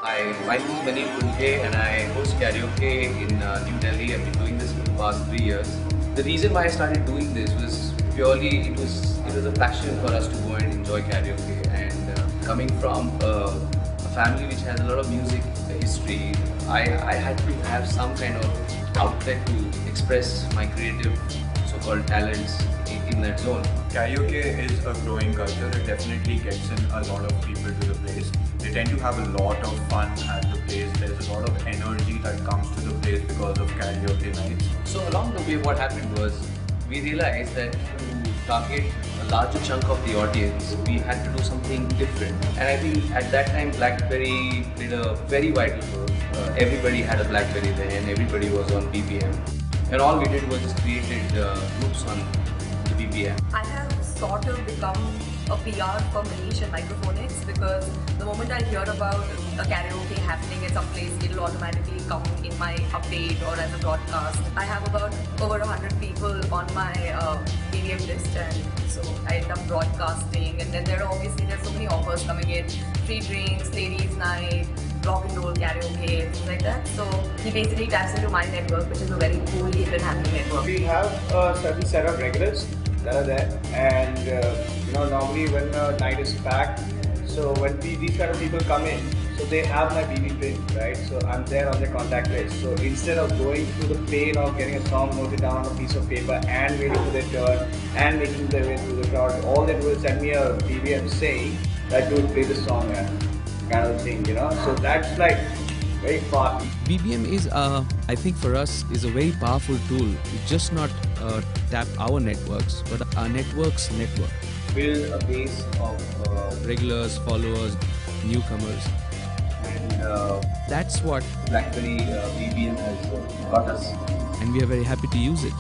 Hi, my name is Manil Kunje and I host karaoke in New Delhi. I've been doing this for the past 3 years. The reason why I started doing this was purely it was a passion for us to go and enjoy karaoke. And coming from a family which has a lot of music history, I had to have some kind of outlet to express my creative so-called talents in that zone. Karaoke is a growing culture. It definitely gets in a lot of people to the place. They tend to have a lot of fun at the place. There's a lot of energy that comes to the place because of karaoke nights. So along the way, what happened was we realized that to target a larger chunk of the audience, we had to do something different. And I think at that time, BlackBerry played a very vital role. Everybody had a BlackBerry then, everybody was on BBM. And all we did was just created groups on the BBM. I have sort of become a PR for Manish and Microphonics because the moment I hear about a karaoke happening at some place, it'll automatically come in my update or as a broadcast. I have about over 100 people on my BBM list, and so I end up broadcasting. And then there's so many offers coming in: free drinks, ladies' night, rock and roll karaoke, things like that. So he basically taps into my network, which is a very cool even happening network. We have a certain set of regulars that are there, and normally when a night is packed, so when these kind of people come in, so they have my BB pin, right? So I'm there on their contact list. So instead of going through the pain of getting a song noted down on a piece of paper and waiting for their turn and making their way through the crowd, all they do is send me a BBM saying that dude, play the song, man, kind of thing, So that's like very fast. BBM is, I think for us, is a very powerful tool. It's just not tap our networks, but our network's network. Build a base of Regulars, followers, newcomers. and That's what, BlackBerry BBM has got us. and we are very happy to use it.